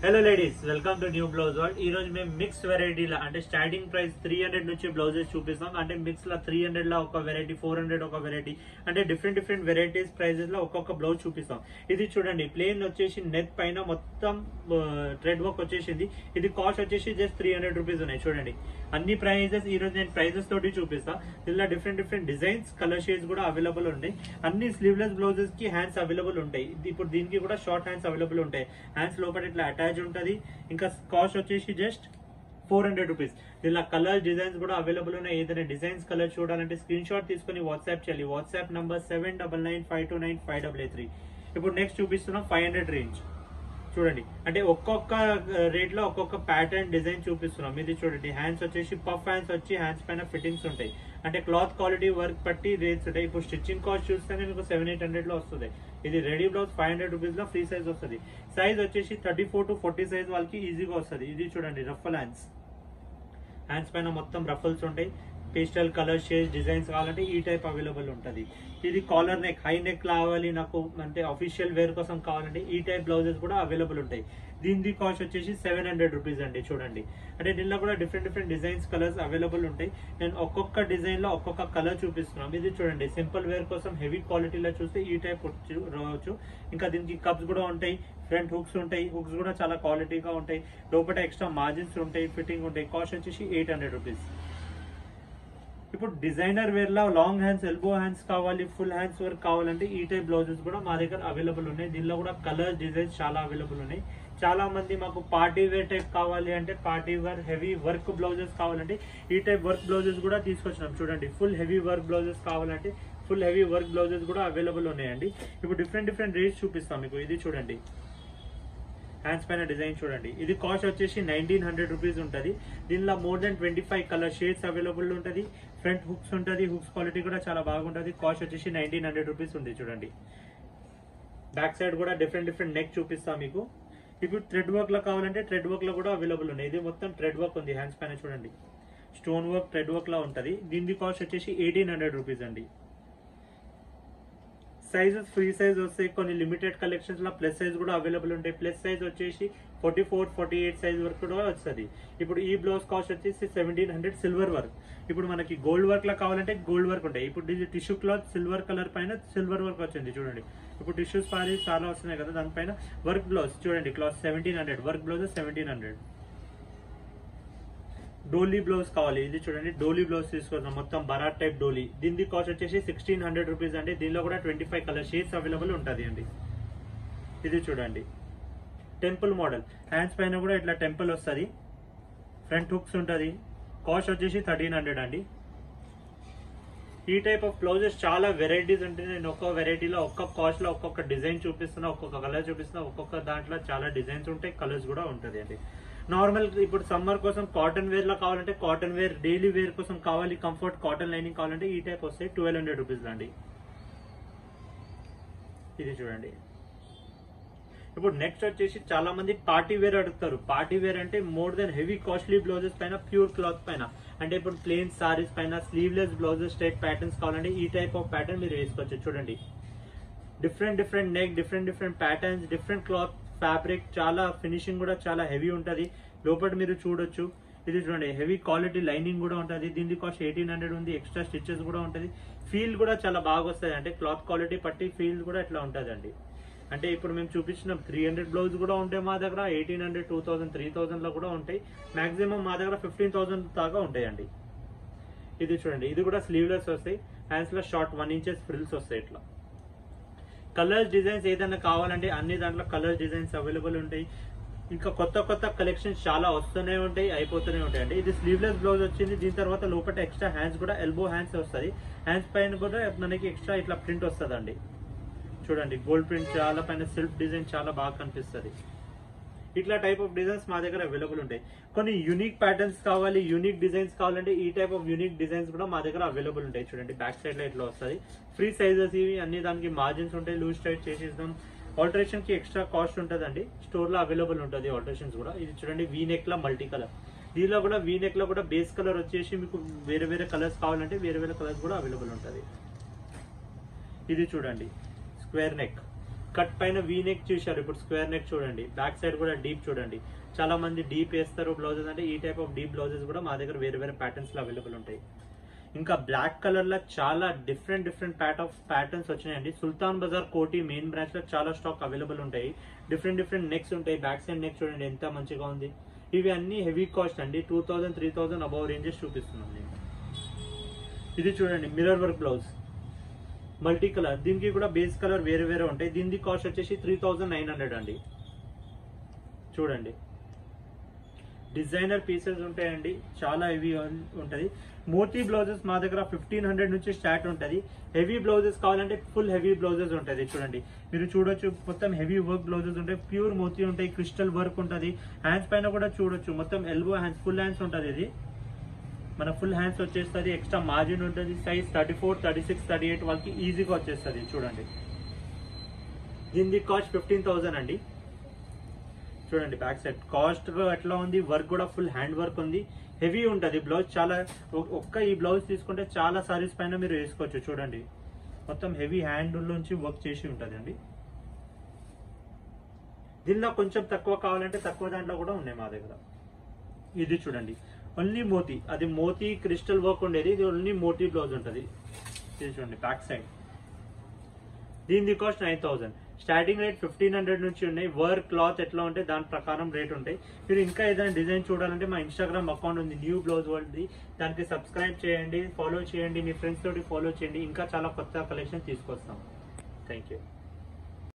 Hello ladies, welcome to new blouse world. ఈ రోజు మేము మిక్స్ వెరైటీలో అంటే స్టార్టింగ్ ప్రైస్ 300 నుంచి బ్లౌజెస్ చూపిస్తాం. అంటే మిక్స్ లో 300 లో ఒక వెరైటీ, 400 ఒక వెరైటీ, అంటే డిఫరెంట్ వెరైటీస్ ప్రైజెస్ లో ఒక్కొక్క బ్లౌజ్ చూపిస్తాం. ఇది చూడండి, ప్లేన్ వచ్చేసి నెక్ పైన మొత్తం థ్రెడ్ వర్క్ వచ్చేసింది. ఇది కాస్ట్ వచ్చేసి జస్ట్ 300 రూపీస్ ఉన్నాయి. చూడండి అన్ని ప్రైజెస్ ఈ రోజు నేను ప్రైజెస్ తోటి చూపిస్తాను. ఇలా డిఫరెంట్ డిజైన్స్, కలర్ షేడ్స్ కూడా అవైలబుల్ ఉంటాయి. అన్ని స్లీవ్లెస్ బ్లౌజెస్ కి హ్యాండ్స్ అవైలబుల్ ఉంటాయి. ఇప్పుడు దీనికి కూడా షార్ట్ హ్యాండ్స్ అవైలబుల్ ఉంటాయి. హ్యాండ్స్ లోపల ఇట్లా అటాచ్ ఉంటది. ఇంకా కాస్ట్ వచ్చేసి జస్ట్ 400 రూపీస్. ఇలా కలర్ డిజైన్స్ కూడా అవైలబుల్ ఉన్నాయి. ఏదైనా డిజైన్స్ కలర్ చూడాలంటే స్క్రీన్ షాట్ తీసుకుని వాట్సాప్ చేయాలి. WhatsApp number 7995295883. ఇప్పుడు నెక్స్ట్ చూపిస్తున్నాం 500 రేంజ్. చూడండి, అంటే ఒక్కొక్క రేట్ లో ఒక్కొక్క ప్యాటర్న్ డిజైన్ చూపిస్తున్నాం. ఇది చూడండి, హ్యాండ్స్ వచ్చేసి పఫ్ హ్యాండ్స్ వచ్చి హ్యాండ్స్ పైన ఫిట్టింగ్స్ ఉంటాయి. అంటే క్లాత్ క్వాలిటీ వర్క్ బట్టి రేట్స్ ఉంటాయి. ఇప్పుడు స్టిచ్చింగ్ కాస్ట్ చూస్తేనే మీకు 700-800 లో వస్తుంది. ఇది రెడీ బ్లౌజ్ 500 రూపీస్ లో ఫ్రీ సైజ్ వస్తుంది. సైజ్ వచ్చేసి 34 to 40 సైజ్ వాళ్ళకి ఈజీగా వస్తుంది. ఇది చూడండి, రఫల్ హ్యాండ్స్ పైన మొత్తం రఫల్స్ ఉంటాయి. పేస్టల్ కలర్ షేడ్స్ డిజైన్స్ కావాలంటే ఈ టైప్ అవైలబుల్ ఉంటుంది. ఇది కాలర్ నెక్, హై నెక్ కావాలి నాకు అంటే అఫీషియల్ వేర్ కోసం కావాలంటే ఈ టైప్ బ్లౌజెస్ కూడా అవైలబుల్ ఉంటాయి. దీని కాస్ట్ వచ్చేసి 700 రూపీస్ అండి. చూడండి, అంటే దీనిలో కూడా డిఫరెంట్ డిజైన్స్, కలర్స్ అవైలబుల్ ఉంటాయి. నేను ఒక్కొక్క డిజైన్ లో ఒక్కొక్క కలర్ చూపిస్తున్నాం. ఇది చూడండి, సింపుల్ వేర్ కోసం హెవీ క్వాలిటీలో చూస్తే ఈ టైప్ రావచ్చు. ఇంకా దీనికి కప్స్ కూడా ఉంటాయి, ఫ్రంట్ హుక్స్ ఉంటాయి. హుక్స్ కూడా చాలా క్వాలిటీగా ఉంటాయి. లోపల ఎక్స్ట్రా మార్జిన్స్ ఉంటాయి, ఫిట్టింగ్ ఉంటాయి. కాస్ట్ వచ్చేసి 800 రూపీస్. ఇప్పుడు డిజైనర్ వేర్ లో లాంగ్ హ్యాండ్స్, ఎల్బో హ్యాండ్స్ కావాలి, ఫుల్ హ్యాండ్స్ వర్క్ కావాలంటే ఈ టైప్ బ్లౌజెస్ కూడా మా దగ్గర అవైలబుల్ ఉన్నాయి. దీనిలో కూడా కలర్ డిజైన్స్ చాలా అవైలబుల్ ఉన్నాయి. చాలా మంది మాకు పార్టీ వేర్ టైప్ కావాలి అంటే, party wear heavy work blouses కావాలంటే ఈ టైప్ వర్క్ బ్లౌజెస్ కూడా తీసుకొచ్చినాం. చూడండి, ఫుల్ హెవీ వర్క్ బ్లౌజెస్ కావాలంటే ఫుల్ హెవీ వర్క్ బ్లౌజెస్ కూడా అవైలబుల్ ఉన్నాయండి. ఇప్పుడు డిఫరెంట్ రేట్స్ చూపిస్తాం మీకు. ఇది చూడండి, హ్యాండ్స్ పైన డిజైన్ చూడండి. ఇది కాస్ట్ వచ్చేసి 1900 రూపీస్ ఉంటుంది. దీనిలో more than 25 colour shades available ఉంటుంది. ఫ్రంట్ హుక్స్ ఉంటుంది. హుక్స్ క్వాలిటీ కూడా చాలా బాగుంటుంది. కాస్ట్ వచ్చేసి 1900 రూపీస్ ఉంది. చూడండి, బ్యాక్ సైడ్ కూడా డిఫరెంట్ నెక్ చూపిస్తాం మీకు. ఇప్పుడు థ్రెడ్ వర్క్ లో కావాలంటే థ్రెడ్ వర్క్ లో కూడా అవైలబుల్ ఉన్నాయి. ఇది మొత్తం థ్రెడ్ వర్క్ ఉంది. హ్యాండ్స్ పైన చూడండి, స్టోన్ వర్క్ థ్రెడ్ వర్క్ లో ఉంటుంది. దీని కాస్ట్ వచ్చేసి 1800 రూపీస్ అండి. సైజెస్ ఫ్రీ సైజ్ వస్తాయి. కొన్ని లిమిటెడ్ కలెక్షన్స్ లో ప్లస్ సైజ్ కూడా అవైలబుల్ ఉంటాయి. ప్లస్ సైజ్ వచ్చేసి 44-48 సైజ్ వరకు కూడా వస్తుంది. ఇప్పుడు ఈ బ్లౌజ్ కాస్ట్ వచ్చేసి 1700 సిల్వర్ వర్క్. ఇప్పుడు మనకి గోల్డ్ వర్క్ లా కావాలంటే గోల్డ్ వర్క్ ఉంటాయి. ఇప్పుడు ఇది టిష్యూ క్లాత్ సిల్వర్ కలర్ పైన సిల్వర్ వర్క్ వచ్చింది. చూడండి, ఇప్పుడు టిష్యూస్ పారీ చాలా వస్తున్నాయి కదా, దానిపైన వర్క్ బ్లౌజ్ చూడండి. Cloth 1700, work blouse 1700. డోలీ బ్లౌజ్ కావాలి. ఇది చూడండి, డోలీ బ్లౌజ్ తీసుకున్నాం, మొత్తం బరాట్ టైప్ డోలీ. దీని కాస్ట్ వచ్చేసి 1600 రూపీస్ అండి. దీనిలో కూడా 25 కలర్ షేడ్స్ అవైలబుల్ ఉంటుంది అండి. ఇది చూడండి, టెంపుల్ మోడల్. హ్యాండ్స్ పైన కూడా ఇట్లా టెంపుల్ వస్తుంది. ఫ్రంట్ హుక్స్ ఉంటుంది. కాస్ట్ వచ్చేసి 1300 అండి. ఈ టైప్ ఆఫ్ బ్లౌజెస్ చాలా వెరైటీస్ ఉంటాయి. నేను ఒక్కొక్క వెరైటీలో ఒక్కొక్క కాస్ట్ లో ఒక్కొక్క డిజైన్ చూపిస్తున్నా, ఒక్కొక్క కలర్ చూపిస్తున్నా. ఒక్కొక్క దాంట్లో చాలా డిజైన్స్ ఉంటాయి, కలర్స్ కూడా ఉంటుంది అండి. నార్మల్ ఇప్పుడు సమ్మర్ కోసం కాటన్ వేర్ లో కావాలంటే కాటన్ వేర్, డైలీ వేర్ కోసం కావాలి కంఫర్ట్ కాటన్ లైనింగ్ కావాలంటే ఈ టైప్ వస్తాయి 1200 రూపీస్ అండి. ఇది చూడండి. ఇప్పుడు నెక్స్ట్ వచ్చేసి చాలా మంది పార్టీ వేర్ అడుగుతారు. పార్టీ వేర్ అంటే more than heavy costly blouses పైన, ప్యూర్ క్లాత్ పైన, అంటే ఇప్పుడు ప్లెయిన్ సారీస్ పైన స్లీవ్లెస్ బ్లౌజెస్ టైప్ ప్యాటర్న్స్ కావాలంటే ఈ టైప్ ఆఫ్ ప్యాటర్న్ మీరు వేసుకోవచ్చు. చూడండి, different neck, different patterns, different cloth fabric, చాలా ఫినిషింగ్ కూడా చాలా హెవీ ఉంటుంది. లోపల మీరు చూడొచ్చు. ఇది చూడండి, హెవీ క్వాలిటీ లైనింగ్ కూడా ఉంటుంది. దీని కాస్ట్ 1800 ఉంది. ఎక్స్ట్రా స్టిచెస్ కూడా ఉంటుంది. ఫీల్ కూడా చాలా బాగా వస్తుంది. అంటే క్లాత్ క్వాలిటీ పట్టి ఫీల్ కూడా ఇట్లా ఉంటుంది అండి. అంటే ఇప్పుడు మేము చూపించిన 300 బ్లౌజ్ కూడా ఉంటాయి మా దగ్గర. 1800, 2000, 3000 లో కూడా ఉంటాయి. మాక్సిమం మా దగ్గర 15,000 దాకా ఉంటాయండి. ఇది చూడండి, ఇది కూడా స్లీవ్లెస్ వస్తాయి. హ్యాండ్స్ లో షార్ట్ 1 ఇంచెస్ ఫ్రిల్స్ వస్తాయి. ఇట్లా కలర్స్ డిజైన్స్ ఏదైనా కావాలంటే అన్ని దాంట్లో కలర్ డిజైన్స్ అవైలబుల్ ఉంటాయి. ఇంకా కొత్త కలెక్షన్స్ చాలా వస్తూనే ఉంటాయి, అయిపోతూనే ఉంటాయి అండి. ఇది స్లీవ్లెస్ బ్లౌజ్ వచ్చింది. దీని తర్వాత లోపల ఎక్స్ట్రా హ్యాండ్స్ కూడా ఎల్బో హ్యాండ్స్ వస్తుంది. హ్యాండ్స్ పైన కూడా మనకి ఎక్స్ట్రా ఇట్లా ప్రింట్ వస్తుంది అండి. చూడండి, గోల్డ్ ప్రింట్ చాలా పైన సెల్ఫ్ డిజైన్ చాలా బాగా కనిపిస్తుంది. ఇట్లా టైప్ ఆఫ్ డిజైన్స్ మా దగ్గర అవైలబుల్ ఉంటాయి. కొన్ని యూనిక్ ప్యాటర్న్స్ కావాలి, యూనిక్ డిజైన్స్ కావాలంటే ఈ టైప్ ఆఫ్ యూనిక్ డిజైన్స్ కూడా మా దగ్గర అవైలబుల్ ఉంటాయి. చూడండి, బ్యాక్ సైడ్ లో ఇట్లా వస్తుంది. ఫ్రీ సైజెస్ ఇవి అన్ని. దానికి మార్జిన్స్ ఉంటాయి, లూజ్ టైట్ చేసేద్దాం. ఆల్టరేషన్ కి ఎక్స్ట్రా కాస్ట్ ఉంటుందండి. స్టోర్ లో అవైలబుల్ ఉంటుంది ఆల్టరేషన్స్ కూడా. ఇది చూడండి, వీ నెక్ లా మల్టీ కలర్. దీనిలో కూడా వీ నెక్ లో కూడా బేస్ కలర్ వచ్చేసి మీకు వేరే కలర్స్ కావాలంటే వేరే కలర్స్ కూడా అవైలబుల్ ఉంటుంది. ఇది చూడండి, స్క్వేర్ నెక్. కట్ పైన వీ నెక్ చూశారు, ఇప్పుడు స్క్వేర్ నెక్ చూడండి, బ్యాక్ సైడ్ కూడా డీప్ చూడండి. చాలా మంది డీప్ వేస్తారు బ్లౌజెస్, అంటే ఈ టైప్ ఆఫ్ డీప్ బ్లౌజెస్ కూడా మా దగ్గర వేరే వేరే ప్యాటర్న్స్ లో అవైలబుల్ ఉంటాయి. ఇంకా బ్లాక్ కలర్ లో చాలా డిఫరెంట్ ప్యాటర్న్స్ వచ్చినాయండి. సుల్తాన్ బజార్ కోటి మెయిన్ బ్రాంచ్ లో చాలా స్టాక్ అవైలబుల్ ఉంటాయి. డిఫరెంట్ నెక్స్ ఉంటాయి. బ్యాక్ సైడ్ నెక్ చూడండి ఎంత మంచిగా ఉంది. ఇవి అన్ని హెవీ కాస్ట్ అండి, 2000 3000 అబౌవ్ రేంజెస్ చూపిస్తున్నాం నేను. ఇది చూడండి mirror work blouse multi colour, దీనికి కూడా బేస్ కలర్ వేరే వేరే ఉంటాయి. దీనికి కాస్ట్ వచ్చేసి 3900 అండి. చూడండి డిజైనర్ పీసెస్ ఉంటాయండి, చాలా హెవీ ఉంటది. మోతీ బ్లౌజెస్ మా దగ్గర 1500 నుంచి స్టార్ట్ ఉంటది. హెవీ బ్లౌజెస్ కావాలంటే ఫుల్ హెవీ బ్లౌజెస్ ఉంటది. చూడండి మీరు చూడొచ్చు, మొత్తం హెవీ వర్క్ బ్లౌజెస్ ఉంటాయి, ప్యూర్ మోతీ ఉంటాయి, క్రిస్టల్ వర్క్ ఉంటది. హ్యాండ్స్ పైన కూడా చూడొచ్చు, మొత్తం ఎల్బో హ్యాండ్స్, ఫుల్ హ్యాండ్స్ ఉంటది. ఇది మన ఫుల్ హ్యాండ్స్ వచ్చేస్తుంది. ఎక్స్ట్రా మార్జిన్ ఉంటుంది. సైజ్ 34 36 38 వాళ్ళకి ఈజీగా వచ్చేస్తుంది. చూడండి దీని కాస్ట్ 15000 అండి. చూడండి బ్యాక్ సైడ్ కాస్ట్ ఎట్లా ఉంది, వర్క్ కూడా ఫుల్ హ్యాండ్ వర్క్ ఉంది, హెవీ ఉంటుంది బ్లౌజ్. చాలా ఈ బ్లౌజ్ తీసుకుంటే చాలా సారీస్ పైన మీరు వేసుకోవచ్చు. చూడండి మొత్తం హెవీ హ్యాండ్ నుంచి వర్క్ చేసి ఉంటుంది అండి. దీనిలో కొంచెం తక్కువ కావాలంటే తక్కువ దాంట్లో కూడా ఉన్నాయి మా దగ్గర. ఇది చూడండి ఓన్లీ మోతీ, అది మోతీ క్రిస్టల్ వర్క్ ఉండేది, ఇది ఓన్లీ మోతీ బ్లౌజ్ ఉంటుంది. ఇది చూడండి బ్యాక్ సైడ్. దీని కాస్ట్ 9000. స్టార్టింగ్ రేట్ 1500 నుంచి ఉన్నాయి. వర్క్ క్లాత్ ఎట్లా ఉంటే దాని ప్రకారం రేట్ ఉంటాయి. మీరు ఇంకా ఏదైనా డిజైన్ చూడాలంటే మా ఇన్స్టాగ్రామ్ అకౌంట్ ఉంది, న్యూ బ్లౌజ్ వరల్డ్, దానికి సబ్స్క్రైబ్ చేయండి, ఫాలో చేయండి, మీ ఫ్రెండ్స్ తోటి ఫాలో చేయండి. ఇంకా చాలా కొత్త కలెక్షన్ తీసుకొస్తాం. Thank you.